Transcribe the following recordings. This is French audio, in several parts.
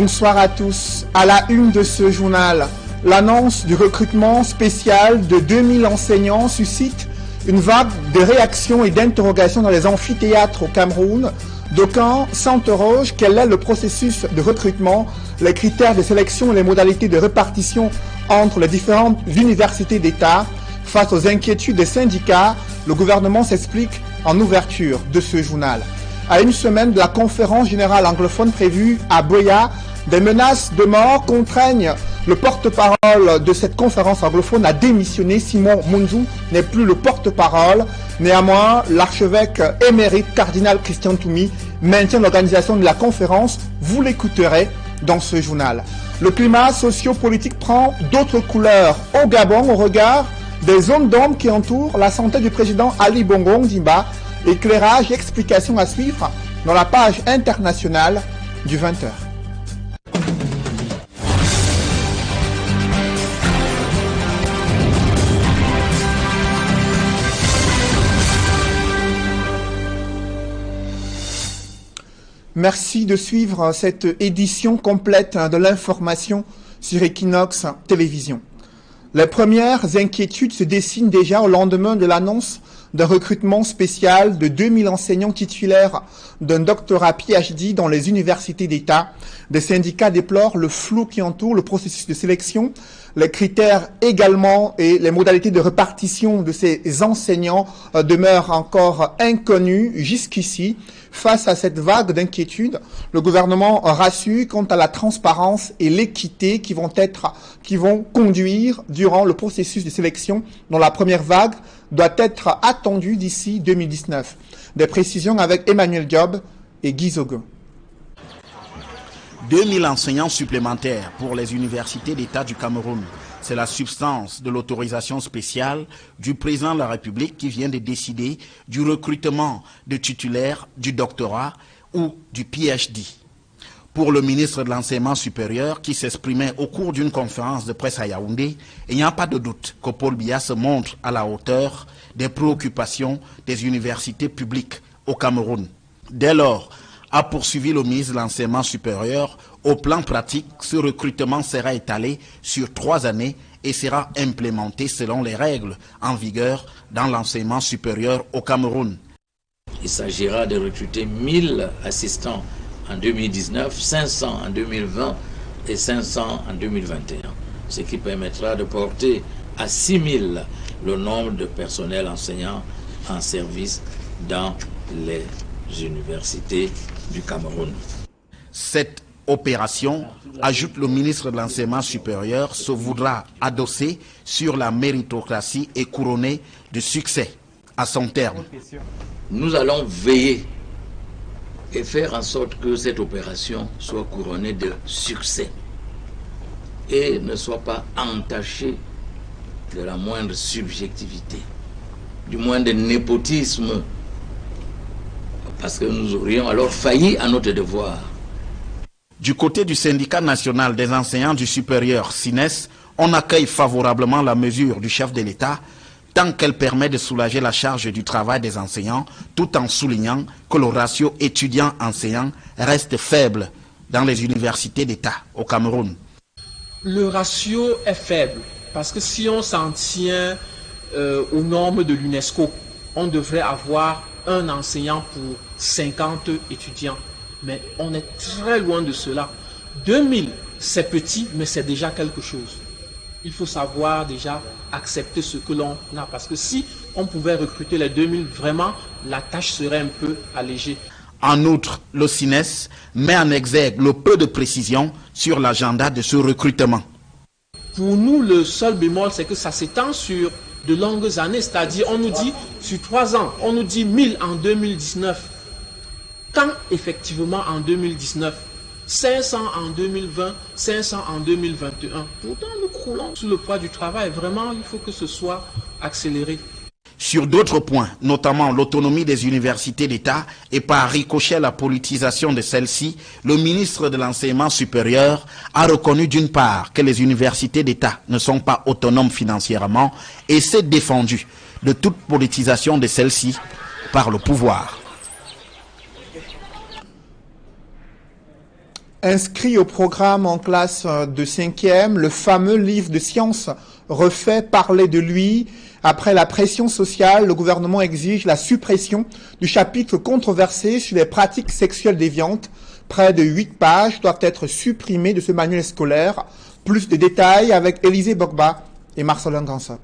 Bonsoir à tous. À la une de ce journal, l'annonce du recrutement spécial de 2000 enseignants suscite une vague de réactions et d'interrogations dans les amphithéâtres au Cameroun. D'aucuns s'interrogent quel est le processus de recrutement, les critères de sélection et les modalités de répartition entre les différentes universités d'État. Face aux inquiétudes des syndicats, le gouvernement s'explique en ouverture de ce journal. À une semaine de la conférence générale anglophone prévue à Buea, des menaces de mort contraignent le porte-parole de cette conférence anglophone à démissionner. Simon Munzu n'est plus le porte-parole. Néanmoins, l'archevêque émérite cardinal Christian Toumi maintient l'organisation de la conférence. Vous l'écouterez dans ce journal. Le climat socio-politique prend d'autres couleurs au Gabon au regard des zones d'ombre qui entourent la santé du président Ali Bongo Ondimba. Éclairage et explications à suivre dans la page internationale du 20h. Merci de suivre cette édition complète de l'information sur Equinox Télévision. Les premières inquiétudes se dessinent déjà au lendemain de l'annonce d'un recrutement spécial de 2000 enseignants titulaires d'un doctorat PhD dans les universités d'État. Des syndicats déplorent le flou qui entoure le processus de sélection, les critères également et les modalités de répartition de ces enseignants demeurent encore inconnus jusqu'ici. Face à cette vague d'inquiétude, le gouvernement rassure quant à la transparence et l'équité qui vont conduire durant le processus de sélection dont la première vague doit être attendue d'ici 2019. Des précisions avec Emmanuel Diop et Guy Zogo. 2000 enseignants supplémentaires pour les universités d'État du Cameroun. C'est la substance de l'autorisation spéciale du président de la République qui vient de décider du recrutement de titulaires du doctorat ou du PhD. Pour le ministre de l'Enseignement supérieur qui s'exprimait au cours d'une conférence de presse à Yaoundé, il n'y a pas de doute que Paul Biya se montre à la hauteur des préoccupations des universités publiques au Cameroun. Dès lors, a poursuivi le ministre de l'Enseignement supérieur, au plan pratique, ce recrutement sera étalé sur 3 années et sera implémenté selon les règles en vigueur dans l'enseignement supérieur au Cameroun. Il s'agira de recruter 1000 assistants en 2019, 500 en 2020 et 500 en 2021, ce qui permettra de porter à 6000 le nombre de personnels enseignants en service dans les universités du Cameroun. Cette opération, ajoute le ministre de l'Enseignement supérieur, se voudra adosser sur la méritocratie et couronner de succès à son terme. Nous allons veiller et faire en sorte que cette opération soit couronnée de succès et ne soit pas entachée de la moindre subjectivité, du moindre népotisme, parce que nous aurions alors failli à notre devoir. Du côté du syndicat national des enseignants du supérieur, SINES, on accueille favorablement la mesure du chef de l'État, tant qu'elle permet de soulager la charge du travail des enseignants, tout en soulignant que le ratio étudiants-enseignants reste faible dans les universités d'État au Cameroun. Le ratio est faible, parce que si on s'en tient aux normes de l'UNESCO, on devrait avoir un enseignant pour 50 étudiants. Mais on est très loin de cela. 2000, c'est petit, mais c'est déjà quelque chose. Il faut savoir déjà accepter ce que l'on a. Parce que si on pouvait recruter les 2000, vraiment, la tâche serait un peu allégée. En outre, le SINES met en exergue le peu de précision sur l'agenda de ce recrutement. Pour nous, le seul bémol, c'est que ça s'étend sur de longues années. C'est-à-dire, on nous dit sur 3 ans, on nous dit 1000 en 2019. Quand effectivement en 2019, 500 en 2020, 500 en 2021. Pourtant, nous croulons sous le poids du travail. Vraiment, il faut que ce soit accéléré. Sur d'autres points, notamment l'autonomie des universités d'État et par ricochet la politisation de celles-ci, le ministre de l'Enseignement supérieur a reconnu d'une part que les universités d'État ne sont pas autonomes financièrement et s'est défendu de toute politisation de celles-ci par le pouvoir. Inscrit au programme en classe de 5e, le fameux livre de sciences refait parler de lui. Après la pression sociale, le gouvernement exige la suppression du chapitre controversé sur les pratiques sexuelles déviantes. Près de 8 pages doivent être supprimées de ce manuel scolaire. Plus de détails avec Élisée Bogba et Marcelin Gansop.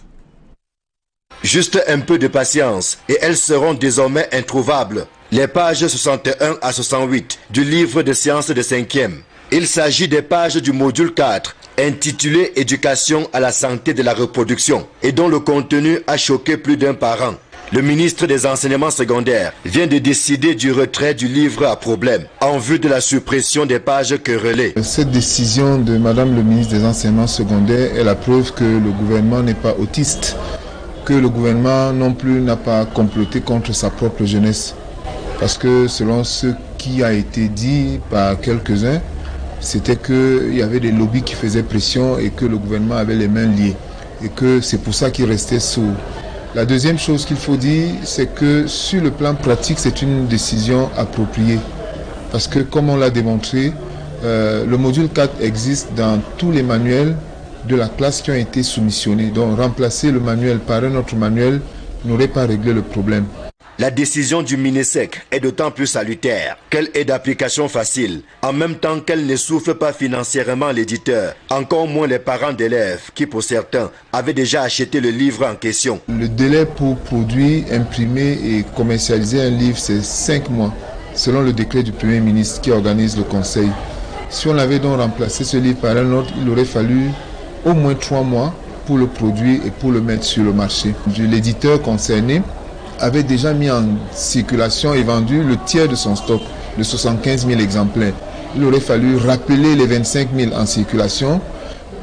Juste un peu de patience et elles seront désormais introuvables. Les pages 61 à 68 du livre de sciences de 5e. Il s'agit des pages du module 4 intitulé « Éducation à la santé de la reproduction » et dont le contenu a choqué plus d'un parent. Le ministre des enseignements secondaires vient de décider du retrait du livre à problème en vue de la suppression des pages querellées. Cette décision de Madame le ministre des enseignements secondaires est la preuve que le gouvernement n'est pas autiste, que le gouvernement non plus n'a pas comploté contre sa propre jeunesse. Parce que selon ce qui a été dit par quelques-uns, c'était qu'il y avait des lobbies qui faisaient pression et que le gouvernement avait les mains liées. Et que c'est pour ça qu'il restait sourd. La deuxième chose qu'il faut dire, c'est que sur le plan pratique, c'est une décision appropriée. Parce que comme on l'a démontré, le module 4 existe dans tous les manuels de la classe qui ont été soumissionnés. Donc remplacer le manuel par un autre manuel n'aurait pas réglé le problème. La décision du MINESEC est d'autant plus salutaire qu'elle est d'application facile, en même temps qu'elle ne souffre pas financièrement l'éditeur, encore moins les parents d'élèves qui, pour certains, avaient déjà acheté le livre en question. Le délai pour produire, imprimer et commercialiser un livre, c'est 5 mois, selon le décret du Premier ministre qui organise le conseil. Si on avait donc remplacé ce livre par un autre, il aurait fallu au moins 3 mois pour le produire et pour le mettre sur le marché. L'éditeur concerné avait déjà mis en circulation et vendu le tiers de son stock, de 75 000 exemplaires. Il aurait fallu rappeler les 25 000 en circulation,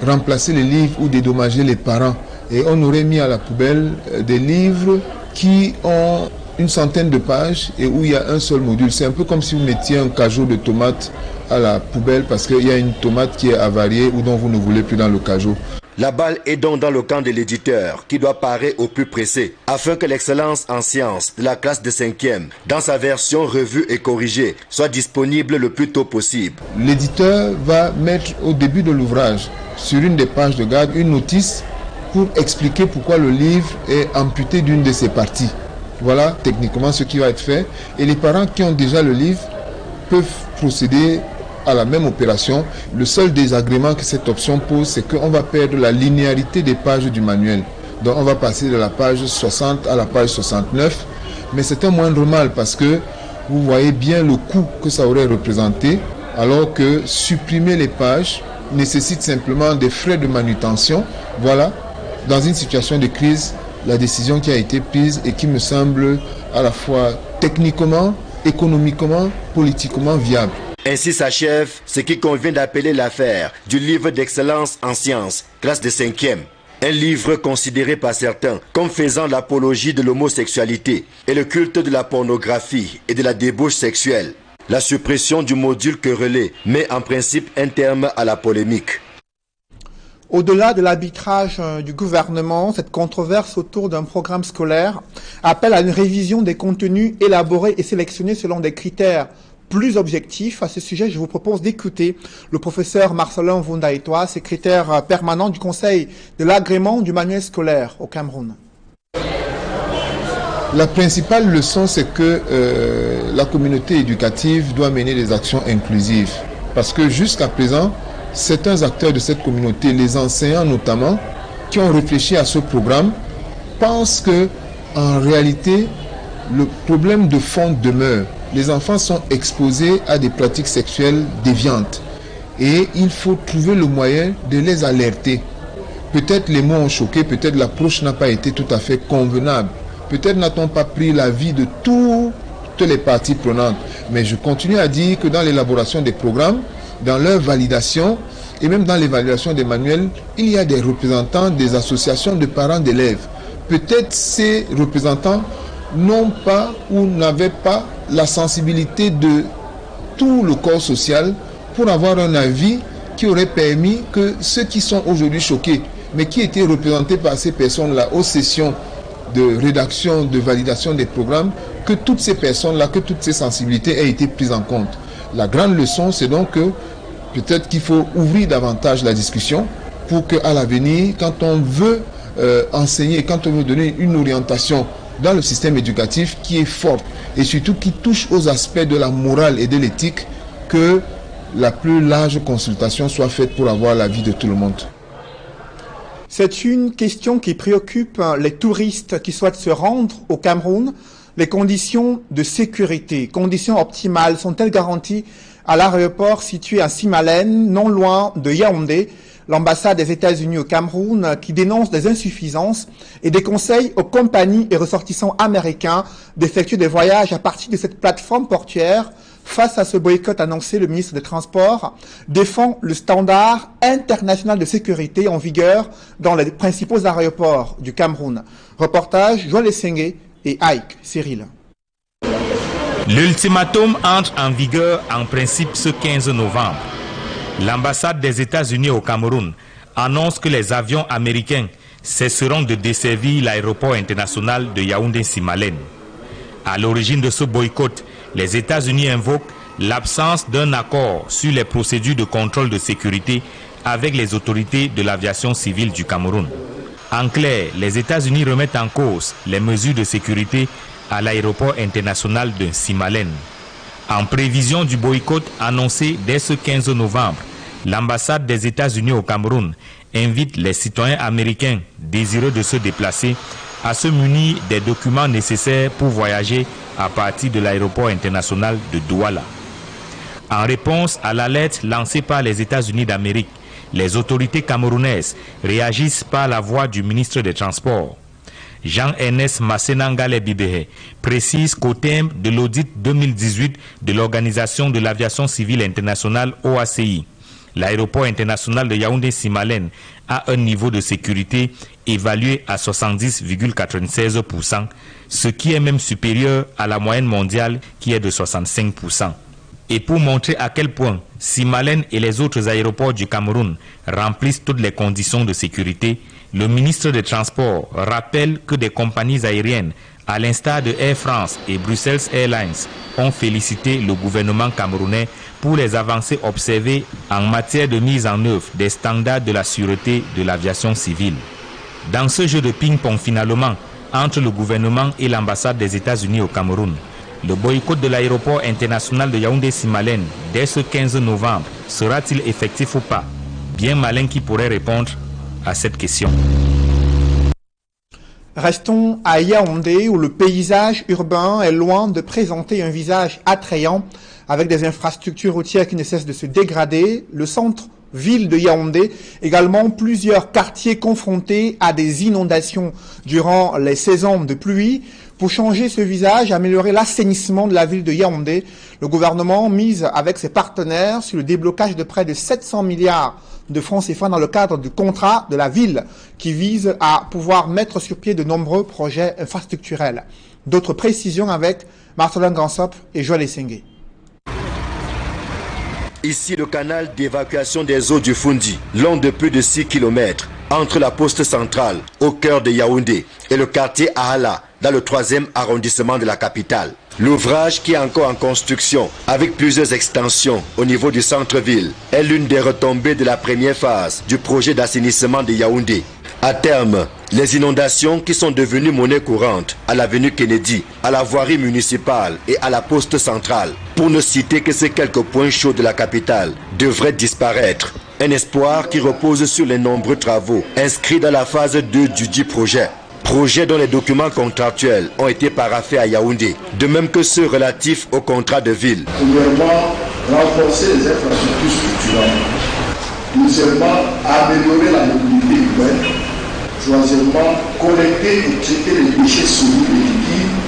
remplacer les livres ou dédommager les parents. Et on aurait mis à la poubelle des livres qui ont une centaine de pages et où il y a un seul module. C'est un peu comme si vous mettiez un cajot de tomates à la poubelle parce qu'il y a une tomate qui est avariée ou dont vous ne voulez plus dans le cajot. La balle est donc dans le camp de l'éditeur qui doit parer au plus pressé afin que l'excellence en sciences de la classe de 5e, dans sa version revue et corrigée, soit disponible le plus tôt possible. L'éditeur va mettre au début de l'ouvrage, sur une des pages de garde, une notice pour expliquer pourquoi le livre est amputé d'une de ses parties. Voilà techniquement ce qui va être fait. Et les parents qui ont déjà le livre peuvent procéder à la même opération. Le seul désagrément que cette option pose, c'est qu'on va perdre la linéarité des pages du manuel. Donc on va passer de la page 60 à la page 69. Mais c'est un moindre mal parce que vous voyez bien le coût que ça aurait représenté, alors que supprimer les pages nécessite simplement des frais de manutention. Voilà, dans une situation de crise, la décision qui a été prise et qui me semble à la fois techniquement, économiquement, politiquement viable. Ainsi s'achève ce qui convient d'appeler l'affaire du livre d'excellence en sciences, classe de 5e. Un livre considéré par certains comme faisant l'apologie de l'homosexualité et le culte de la pornographie et de la débauche sexuelle. La suppression du module querellé met en principe un terme à la polémique. Au-delà de l'arbitrage du gouvernement, cette controverse autour d'un programme scolaire appelle à une révision des contenus élaborés et sélectionnés selon des critères plus objectifs. À ce sujet, je vous propose d'écouter le professeur Marcelin Vundaitoa, secrétaire permanent du Conseil de l'agrément du manuel scolaire au Cameroun. La principale leçon, c'est que la communauté éducative doit mener des actions inclusives. Parce que jusqu'à présent, certains acteurs de cette communauté, les enseignants notamment, qui ont réfléchi à ce programme, pensent que en réalité, le problème de fond demeure. Les enfants sont exposés à des pratiques sexuelles déviantes et il faut trouver le moyen de les alerter. Peut-être les mots ont choqué, peut-être l'approche n'a pas été tout à fait convenable, peut-être n'a-t-on pas pris l'avis de toutes les parties prenantes, mais je continue à dire que dans l'élaboration des programmes, dans leur validation et même dans l'évaluation des manuels, il y a des représentants des associations de parents d'élèves. Peut-être ces représentants n'ont pas ou n'avaient pas la sensibilité de tout le corps social pour avoir un avis qui aurait permis que ceux qui sont aujourd'hui choqués, mais qui étaient représentés par ces personnes-là aux sessions de rédaction, de validation des programmes, que toutes ces personnes-là, que toutes ces sensibilités aient été prises en compte. La grande leçon, c'est donc que Peut-être qu'il faut ouvrir davantage la discussion pour qu'à l'avenir, quand on veut enseigner, quand on veut donner une orientation dans le système éducatif qui est forte et surtout qui touche aux aspects de la morale et de l'éthique, que la plus large consultation soit faite pour avoir l'avis de tout le monde. C'est une question qui préoccupe les touristes qui souhaitent se rendre au Cameroun. Les conditions de sécurité, conditions optimales, sont-elles garanties à l'aéroport situé à Simalène, non loin de Yaoundé? L'ambassade des États-Unis au Cameroun qui dénonce des insuffisances et des conseils aux compagnies et ressortissants américains d'effectuer des voyages à partir de cette plateforme portuaire. Face à ce boycott annoncé, le ministre des Transports défend le standard international de sécurité en vigueur dans les principaux aéroports du Cameroun. Reportage Joël Essengue et Ike Cyril. L'ultimatum entre en vigueur en principe ce 15 novembre. L'ambassade des États-Unis au Cameroun annonce que les avions américains cesseront de desservir l'aéroport international de Yaoundé-Simalène. À l'origine de ce boycott, les États-Unis invoquent l'absence d'un accord sur les procédures de contrôle de sécurité avec les autorités de l'aviation civile du Cameroun. En clair, les États-Unis remettent en cause les mesures de sécurité à l'aéroport international de Simalène. En prévision du boycott annoncé dès ce 15 novembre, l'ambassade des États-Unis au Cameroun invite les citoyens américains désireux de se déplacer à se munir des documents nécessaires pour voyager à partir de l'aéroport international de Douala. En réponse à l'alerte lancée par les États-Unis d'Amérique, les autorités camerounaises réagissent par la voix du ministre des Transports. Jean-Ernest Massenangale Bibehe précise qu'au terme de l'audit 2018 de l'Organisation de l'Aviation Civile Internationale OACI, l'aéroport international de Yaoundé-Simalène a un niveau de sécurité évalué à 70,96%, ce qui est même supérieur à la moyenne mondiale qui est de 65%. Et pour montrer à quel point Simalène et les autres aéroports du Cameroun remplissent toutes les conditions de sécurité, le ministre des Transports rappelle que des compagnies aériennes, à l'instar de Air France et Brussels Airlines, ont félicité le gouvernement camerounais pour les avancées observées en matière de mise en œuvre des standards de la sûreté de l'aviation civile. Dans ce jeu de ping-pong finalement entre le gouvernement et l'ambassade des États-Unis au Cameroun, le boycott de l'aéroport international de Yaoundé-Simalène dès ce 15 novembre sera-t-il effectif ou pas? Bien malin qui pourrait répondre à cette question. Restons à Yaoundé où le paysage urbain est loin de présenter un visage attrayant avec des infrastructures routières qui ne cessent de se dégrader. Le centre-ville de Yaoundé, également plusieurs quartiers confrontés à des inondations durant les saisons de pluie. Pour changer ce visage, améliorer l'assainissement de la ville de Yaoundé, le gouvernement mise avec ses partenaires sur le déblocage de près de 700 milliards de francs CFA dans le cadre du contrat de la ville qui vise à pouvoir mettre sur pied de nombreux projets infrastructurels. D'autres précisions avec Marcelin Gansop et Joël Essengue. Ici, le canal d'évacuation des eaux du Fundi, long de plus de 6 km, entre la poste centrale, au cœur de Yaoundé, et le quartier Ahala, dans le 3e arrondissement de la capitale. L'ouvrage, qui est encore en construction, avec plusieurs extensions au niveau du centre-ville, est l'une des retombées de la première phase du projet d'assainissement de Yaoundé. À terme, les inondations qui sont devenues monnaie courante à l'avenue Kennedy, à la voirie municipale et à la poste centrale, pour ne citer que ces quelques points chauds de la capitale, devraient disparaître. Un espoir qui repose sur les nombreux travaux inscrits dans la phase 2 du dit projet. Projet dont les documents contractuels ont été paraphés à Yaoundé, de même que ceux relatifs au contrat de ville. Premièrement, renforcer les infrastructures structurelles. Deuxièmement, améliorer la mobilité urbaine. Troisièmement, collecter et traiter les déchets solides et liquides.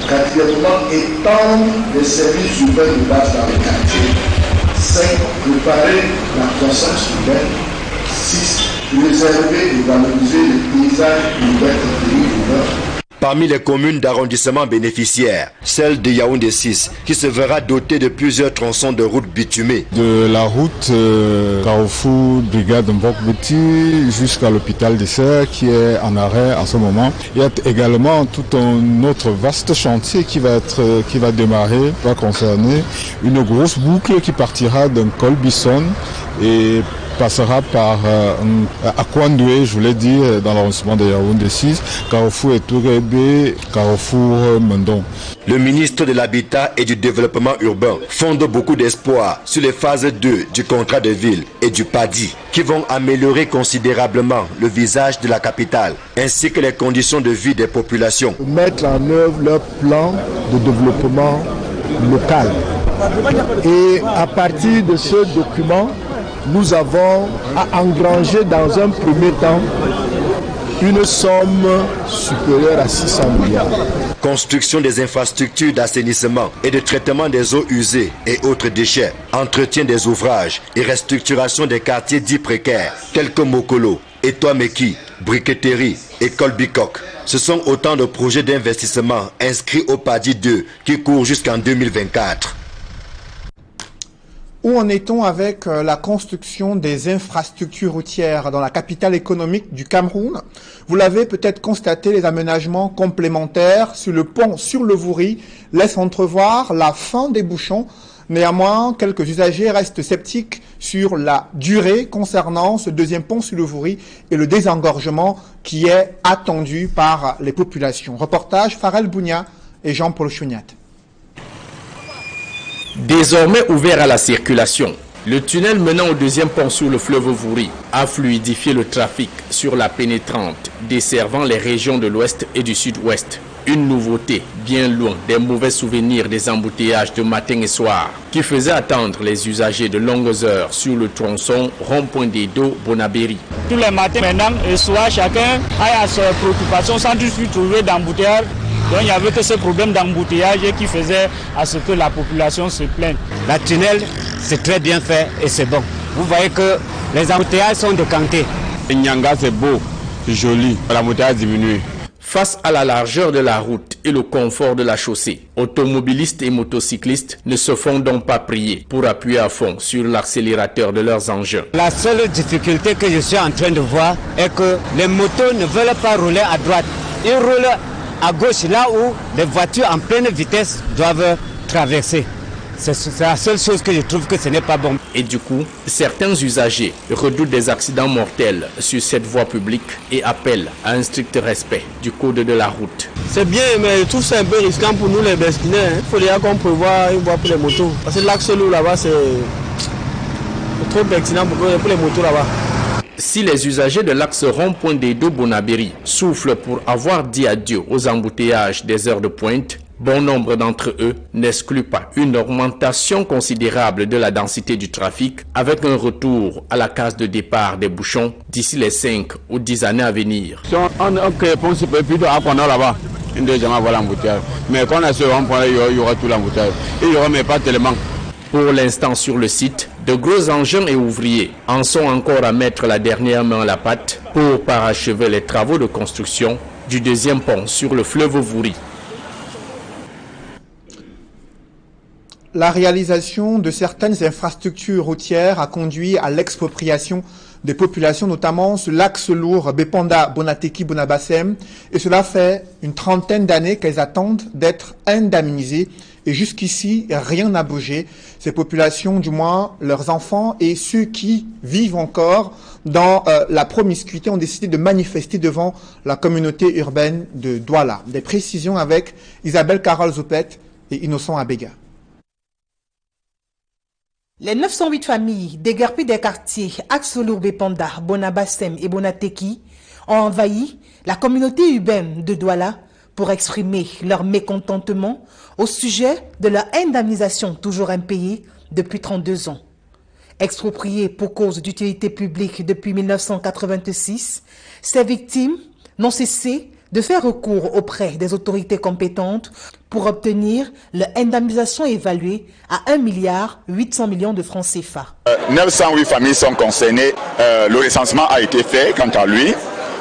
Quatrièmement, étendre les services urbains de base dans les quartiers. 5. Préparer la croissance urbaine. 6. Préserver et valoriser les paysages urbains et périurbains. Parmi les communes d'arrondissement bénéficiaires, celle de Yaoundé 6, qui se verra dotée de plusieurs tronçons de routes bitumées. De la route Carrefour, Brigade Mbokbeti jusqu'à l'hôpital des Serres qui est en arrêt en ce moment. Il y a également tout un autre vaste chantier qui va démarrer, va concerner une grosse boucle qui partira d'un col Bisson et passera par Akwandoué, je voulais dire, dans l'arrondissement de Yaoundé 6, Carrefour et Tourébé, Carrefour Mendon. Le ministre de l'Habitat et du Développement urbain fonde beaucoup d'espoir sur les phases 2 du contrat de ville et du PADI, qui vont améliorer considérablement le visage de la capitale, ainsi que les conditions de vie des populations. Mettre en œuvre leur plan de développement local. Et à partir de ce document, nous avons à engranger dans un premier temps une somme supérieure à 600 milliards. Construction des infrastructures d'assainissement et de traitement des eaux usées et autres déchets, entretien des ouvrages et restructuration des quartiers dits précaires, tels que Mokolo, Etoameki, Briqueterie et Colbicoc. Ce sont autant de projets d'investissement inscrits au PADI 2 qui courent jusqu'en 2024. Où en est-on avec la construction des infrastructures routières dans la capitale économique du Cameroun? Vous l'avez peut-être constaté, les aménagements complémentaires sur le pont sur le Vouri laissent entrevoir la fin des bouchons. Néanmoins, quelques usagers restent sceptiques sur la durée concernant ce deuxième pont sur le Vouri et le désengorgement qui est attendu par les populations. Reportage Farel Bounia et Jean-Paul Chouniat. Désormais ouvert à la circulation, le tunnel menant au deuxième pont sur le fleuve Vouri a fluidifié le trafic sur la pénétrante desservant les régions de l'ouest et du sud-ouest. Une nouveauté bien loin des mauvais souvenirs des embouteillages de matin et soir qui faisaient attendre les usagers de longues heures sur le tronçon rond-point d'Edo Bonaberi. Tous les matins maintenant et soir, chacun a ses préoccupations sans tout de suite trouver d'embouteillage. Donc il n'y avait que ce problème d'embouteillage qui faisait à ce que la population se plaigne. La tunnel, c'est très bien fait et c'est bon. Vous voyez que les embouteillages sont décantés. Nyanga, c'est beau, c'est joli, l'embouteillage a diminué. Face à la largeur de la route et le confort de la chaussée, automobilistes et motocyclistes ne se font donc pas prier pour appuyer à fond sur l'accélérateur de leurs engins. La seule difficulté que je suis en train de voir est que les motos ne veulent pas rouler à droite. Ils roulent à gauche, là où les voitures en pleine vitesse doivent traverser. C'est la seule chose que je trouve que ce n'est pas bon. Et du coup, certains usagers redoutent des accidents mortels sur cette voie publique et appellent à un strict respect du code de la route. C'est bien, mais je trouve ça un peu risquant pour nous les Beskinais. Il faut déjà qu'on prévoit une voie pour les motos. Parce que l'axe lourd là-bas, c'est trop pertinent pour les motos là-bas. Si les usagers de l'axe rond-point d'Edo Bonaberi soufflent pour avoir dit adieu aux embouteillages des heures de pointe, bon nombre d'entre eux n'excluent pas une augmentation considérable de la densité du trafic avec un retour à la case de départ des bouchons d'ici les 5 ou 10 années à venir. Si on crée un petit peu plus à pendant là-bas, une deuxième fois l'embouteillage. Mais quand on a ce rond-point, il y aura tout l'embouteillage. Il n'y aura même pas tellement. Pour l'instant sur le site, de gros engins et ouvriers en sont encore à mettre la dernière main à la pâte pour parachever les travaux de construction du deuxième pont sur le fleuve Vouri. La réalisation de certaines infrastructures routières a conduit à l'expropriation des populations, notamment sur l'axe lourd Bepanda, Bonateki, Bonabassem. Et cela fait une trentaine d'années qu'elles attendent d'être indemnisées. Et jusqu'ici, rien n'a bougé. Ces populations, du moins leurs enfants et ceux qui vivent encore dans la promiscuité, ont décidé de manifester devant la communauté urbaine de Douala. Des précisions avec Isabelle Carole Zoupet et Innocent Abega. Les 908 familles déguerpies des quartiers Axe-Lourd, Bepanda, Bonabassem et Bonateki ont envahi la communauté urbaine de Douala pour exprimer leur mécontentement au sujet de leur indemnisation toujours impayée depuis 32 ans. Expropriées pour cause d'utilité publique depuis 1986, ces victimes n'ont cessé de faire recours auprès des autorités compétentes pour obtenir leur indemnisation évaluée à 1,8 milliard de francs CFA. 908 familles sont concernées. Le recensement a été fait quant à lui.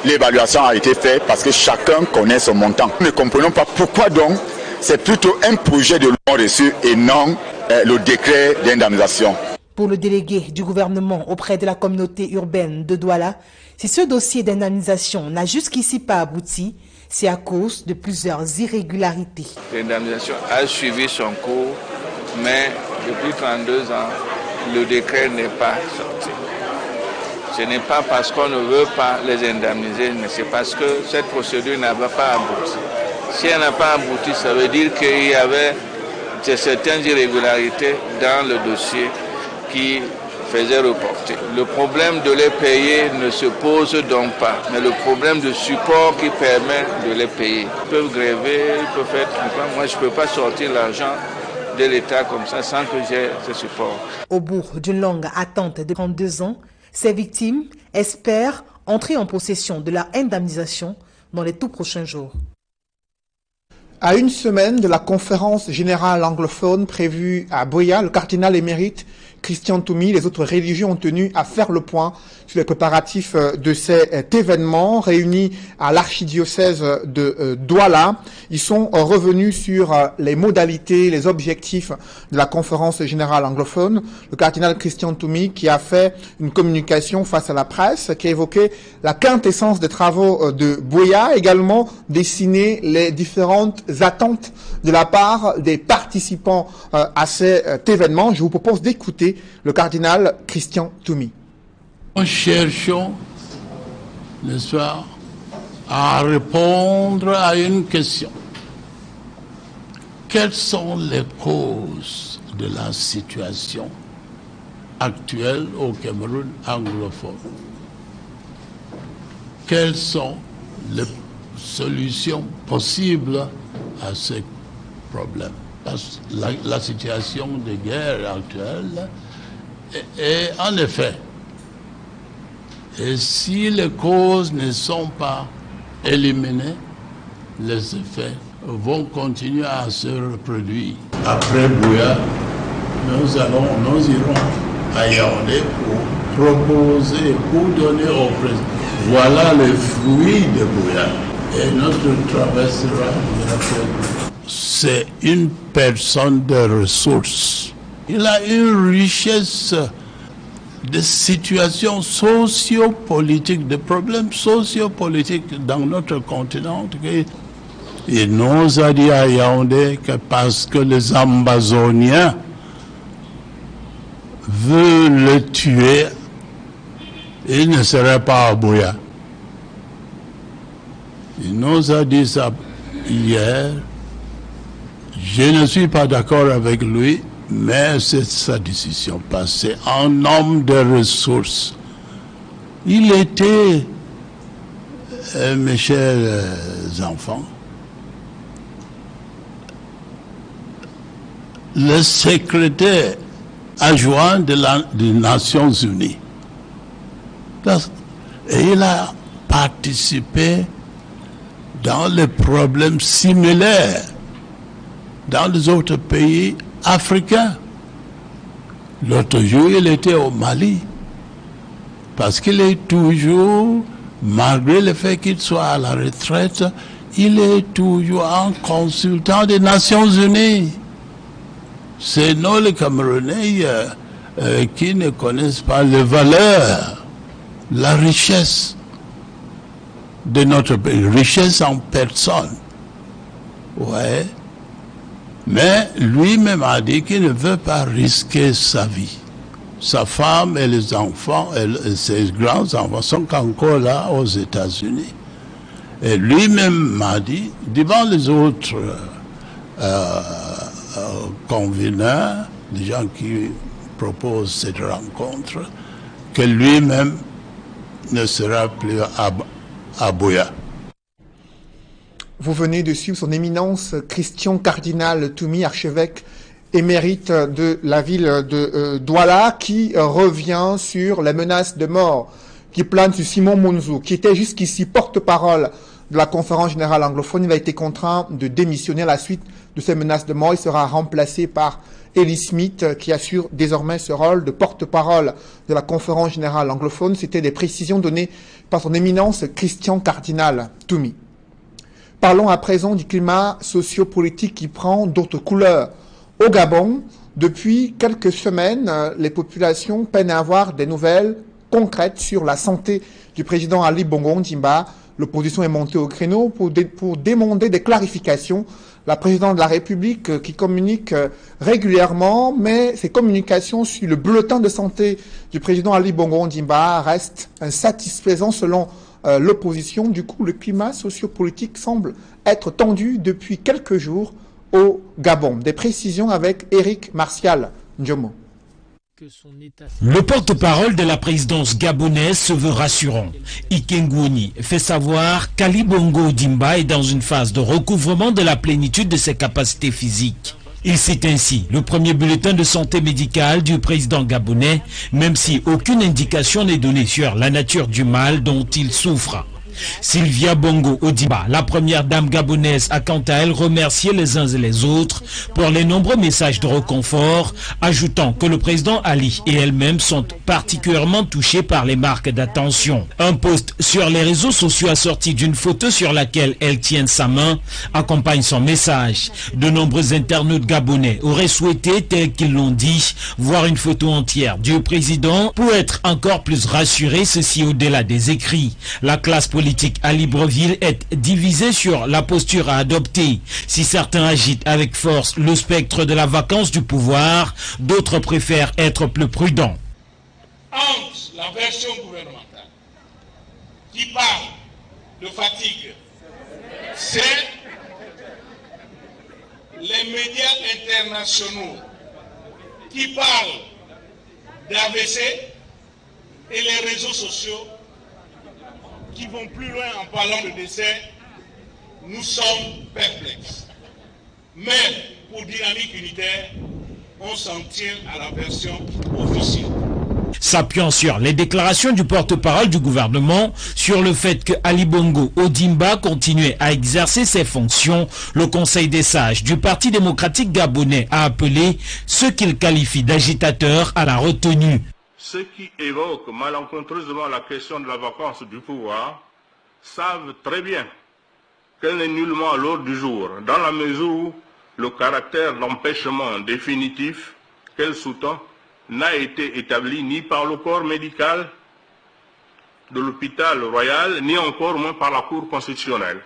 l'évaluation a été faite parce que chacun connaît son montant. Nous ne comprenons pas pourquoi donc c'est plutôt un projet de loi reçu et non le décret d'indemnisation. Pour le délégué du gouvernement auprès de la communauté urbaine de Douala, si ce dossier d'indemnisation n'a jusqu'ici pas abouti, c'est à cause de plusieurs irrégularités. L'indemnisation a suivi son cours, mais depuis 32 ans, le décret n'est pas sorti. Ce n'est pas parce qu'on ne veut pas les indemniser, mais c'est parce que cette procédure n'a pas abouti. Si elle n'a pas abouti, ça veut dire qu'il y avait certaines irrégularités dans le dossier qui faisaient reporter. Le problème de les payer ne se pose donc pas, mais le problème de support qui permet de les payer. Ils peuvent gréver, ils peuvent faire tout ça. Moi, je ne peux pas sortir l'argent de l'État comme ça sans que j'ai ce support. Au bout d'une longue attente de 32 ans, ces victimes espèrent entrer en possession de leur indemnisation dans les tout prochains jours. À une semaine de la conférence générale anglophone prévue à Buea, le cardinal émérite Christian Toumi, les autres religions ont tenu à faire le point sur les préparatifs de cet événement réunis à l'archidiocèse de Douala. Ils sont revenus sur les modalités, les objectifs de la conférence générale anglophone. Le cardinal Christian Toumi qui a fait une communication face à la presse, qui a évoqué la quintessence des travaux de Buea, également dessiné les différentes attentes de la part des participants à cet événement. Je vous propose d'écouter le cardinal Christian Toumi. Nous cherchons, n'est-ce pas, à répondre à une question. Quelles sont les causes de la situation actuelle au Cameroun anglophone? Quelles sont les solutions possibles à ces problèmes? La situation de guerre actuelle est en effet, et si les causes ne sont pas éliminées, les effets vont continuer à se reproduire. Après Buea, nous irons à Yaoundé pour proposer, pour donner au président. Voilà les fruits de Buea. Et notre travail sera c'est une personne de ressources. Il a une richesse de situations sociopolitiques, de problèmes sociopolitiques dans notre continent. Il nous a dit à Yaoundé que parce que les Ambazoniens veulent le tuer, il ne serait pas à Buea. Il nous a dit ça hier. Je ne suis pas d'accord avec lui, mais c'est sa décision passée. Un homme de ressources. Il était, mes chers enfants, le secrétaire adjoint des Nations Unies. Et il a participé dans les problèmes similaires dans les autres pays africains. L'autre jour, il était au Mali. Parce qu'il est toujours, malgré le fait qu'il soit à la retraite, il est toujours un consultant des Nations Unies. C'est nous, les Camerounais, qui ne connaissent pas les valeurs, la richesse de notre pays, richesse en personne. Ouais. Mais lui-même a dit qu'il ne veut pas risquer sa vie. Sa femme et les enfants, et ses grands-enfants sont encore là aux États-Unis. Et lui-même m'a dit, devant les autres convenants, les gens qui proposent cette rencontre, que lui-même ne sera plus à Buea. Vous venez de suivre son éminence Christian Cardinal Toumi, archevêque émérite de la ville de Douala, qui revient sur les menaces de mort qui planent sur Simon Monzou, qui était jusqu'ici porte-parole de la conférence générale anglophone. Il a été contraint de démissionner à la suite de ces menaces de mort. Il sera remplacé par Eli Smith, qui assure désormais ce rôle de porte-parole de la conférence générale anglophone. C'était des précisions données par son éminence Christian Cardinal Toumi. Parlons à présent du climat sociopolitique qui prend d'autres couleurs. Au Gabon, depuis quelques semaines, les populations peinent à avoir des nouvelles concrètes sur la santé du président Ali Bongo Ondimba. L'opposition est montée au créneau pour demander des clarifications. La présidente de la République qui communique régulièrement, mais ces communications sur le bulletin de santé du président Ali Bongo Ondimba restent insatisfaisants selon l'opposition. Du coup, le climat sociopolitique semble être tendu depuis quelques jours au Gabon. Des précisions avec Éric Martial Ndjomo. Le porte-parole de la présidence gabonaise se veut rassurant. Ikengwoni fait savoir qu'Ali Bongo Ondimba est dans une phase de recouvrement de la plénitude de ses capacités physiques. Il cite ainsi le premier bulletin de santé médicale du président gabonais, même si aucune indication n'est donnée sur la nature du mal dont il souffre. Sylvia Bongo Ondimba, la première dame gabonaise, a quant à elle remercié les uns et les autres pour les nombreux messages de réconfort, ajoutant que le président Ali et elle-même sont particulièrement touchés par les marques d'attention. Un post sur les réseaux sociaux assorti d'une photo sur laquelle elle tient sa main accompagne son message. De nombreux internautes gabonais auraient souhaité, tel qu'ils l'ont dit, voir une photo entière du président pour être encore plus rassurés, ceci au-delà des écrits. La classe politique à Libreville est divisée sur la posture à adopter. Si certains agitent avec force le spectre de la vacance du pouvoir, d'autres préfèrent être plus prudents. Entre la version gouvernementale qui parle de fatigue, c'est les médias internationaux qui parlent d'AVC et les réseaux sociaux qui vont plus loin en parlant de décès. Nous sommes perplexes. Mais pour Dynamique Unitaire, on s'en tient à la version officielle. S'appuyant sur les déclarations du porte-parole du gouvernement sur le fait que Ali Bongo Ondimba continuait à exercer ses fonctions, le Conseil des sages du Parti démocratique gabonais a appelé ceux qu'il qualifie d'agitateurs à la retenue. Ceux qui évoquent malencontreusement la question de la vacance du pouvoir savent très bien qu'elle n'est nullement à l'ordre du jour, dans la mesure où le caractère d'empêchement définitif qu'elle sous-tend n'a été établi ni par le corps médical de l'hôpital royal, ni encore moins par la Cour constitutionnelle.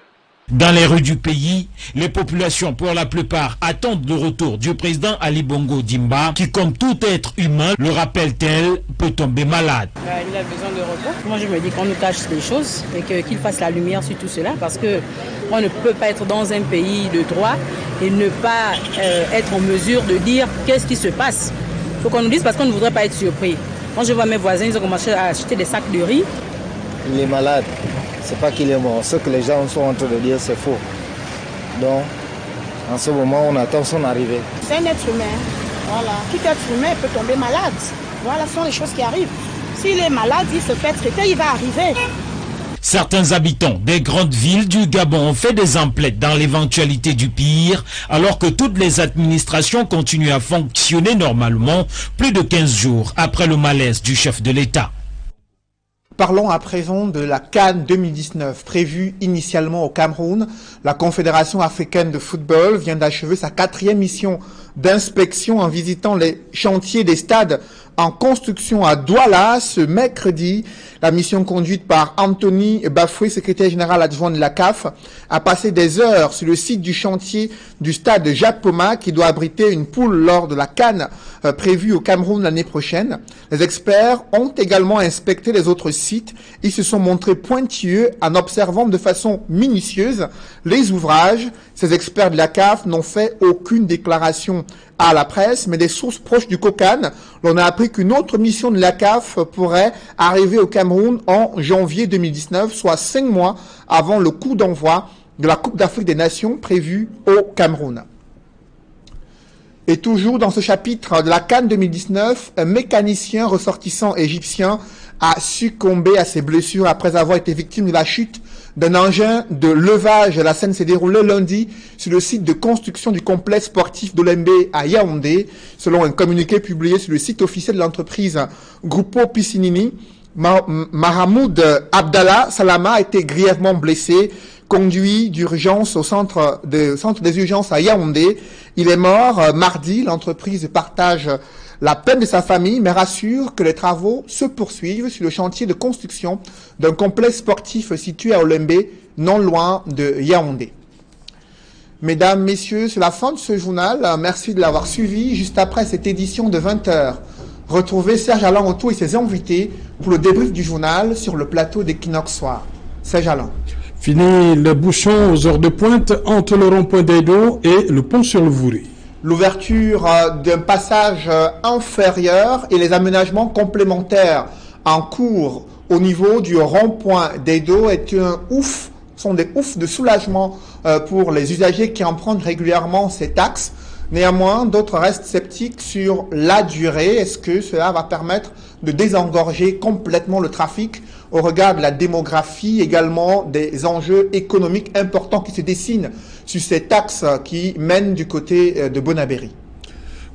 Dans les rues du pays, les populations, pour la plupart, attendent le retour du président Ali Bongo Ondimba, qui, comme tout être humain, le rappelle-t-elle, peut tomber malade. Il a besoin de repos. Moi, je me dis qu'on nous cache les choses et qu'il fasse la lumière sur tout cela, parce qu'on ne peut pas être dans un pays de droit et ne pas être en mesure de dire qu'est-ce qui se passe. Il faut qu'on nous dise, parce qu'on ne voudrait pas être surpris. Quand je vois mes voisins, ils ont commencé à acheter des sacs de riz. Il est malade. C'est pas qu'il est mort. Ce que les gens sont en train de dire, c'est faux. Donc, en ce moment, on attend son arrivée. C'est un être humain. Voilà. Tout être humain peut tomber malade. Voilà, ce sont les choses qui arrivent. S'il est malade, il se fait traiter, il va arriver. Certains habitants des grandes villes du Gabon ont fait des emplettes dans l'éventualité du pire, alors que toutes les administrations continuent à fonctionner normalement plus de 15 jours après le malaise du chef de l'État. Parlons à présent de la CAN 2019, prévue initialement au Cameroun. La Confédération africaine de football vient d'achever sa 4e mission d'inspection en visitant les chantiers des stades en construction à Douala ce mercredi. La mission conduite par Anthony Bafoué, secrétaire général adjoint de la CAF, a passé des heures sur le site du chantier du stade Jacques Poma qui doit abriter une poule lors de la CAN prévue au Cameroun l'année prochaine. Les experts ont également inspecté les autres sites. Ils se sont montrés pointilleux en observant de façon minutieuse les ouvrages. Ces experts de la CAF n'ont fait aucune déclaration à la presse, mais des sources proches du COCAN, l'on a appris qu'une autre mission de la CAF pourrait arriver au Cameroun en janvier 2019, soit 5 mois avant le coup d'envoi de la Coupe d'Afrique des Nations prévue au Cameroun. Et toujours dans ce chapitre de la CAN 2019, un mécanicien ressortissant égyptien a succombé à ses blessures après avoir été victime de la chute d'un engin de levage. La scène s'est déroulée lundi sur le site de construction du complexe sportif d'Olembe à Yaoundé. Selon un communiqué publié sur le site officiel de l'entreprise Grupo Piscinini, Mahamoud Abdallah Salama a été grièvement blessé, conduit d'urgence au centre des urgences à Yaoundé. Il est mort mardi. L'entreprise partage la peine de sa famille, mais rassure que les travaux se poursuivent sur le chantier de construction d'un complexe sportif situé à Olembe, non loin de Yaoundé. Mesdames, Messieurs, c'est la fin de ce journal. Merci de l'avoir suivi. Juste après cette édition de 20h, retrouvez Serge Alain Otto et ses invités pour le débrief du journal sur le plateau d'Equinox Soir. Serge Alain. Fini le bouchon aux heures de pointe entre le rond-point d'Edo et le pont sur le Vouri. L'ouverture d'un passage inférieur et les aménagements complémentaires en cours au niveau du rond-point d'Edo sont des oufs de soulagement pour les usagers qui empruntent régulièrement cet axe. Néanmoins, d'autres restent sceptiques sur la durée. Est-ce que cela va permettre de désengorger complètement le trafic au regard de la démographie, également des enjeux économiques importants qui se dessinent sur cet axe qui mène du côté de Bonabéry?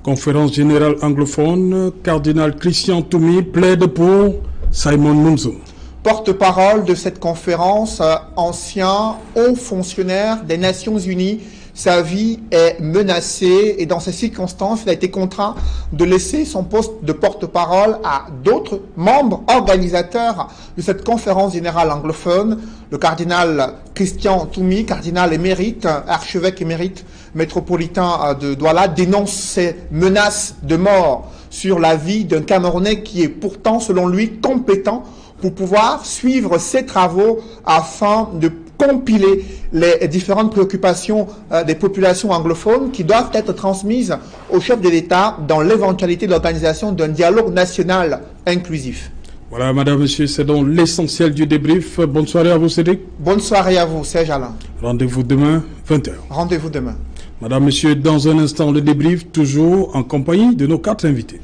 Conférence générale anglophone, cardinal Christian Toumi plaide pour Simon Munzo. Porte-parole de cette conférence, ancien haut fonctionnaire des Nations Unies, sa vie est menacée et dans ces circonstances, il a été contraint de laisser son poste de porte-parole à d'autres membres organisateurs de cette conférence générale anglophone. Le cardinal Christian Toumi, cardinal émérite, archevêque émérite métropolitain de Douala, dénonce ces menaces de mort sur la vie d'un Camerounais qui est pourtant, selon lui, compétent pour pouvoir suivre ses travaux afin de compiler les différentes préoccupations des populations anglophones qui doivent être transmises au chef de l'État dans l'éventualité de l'organisation d'un dialogue national inclusif. Voilà, madame, monsieur, c'est donc l'essentiel du débrief. Bonne soirée à vous, Cédric. Bonne soirée à vous, Serge Alain. Rendez-vous demain, 20h. Rendez-vous demain. Madame, monsieur, dans un instant, le débrief, toujours en compagnie de nos 4 invités.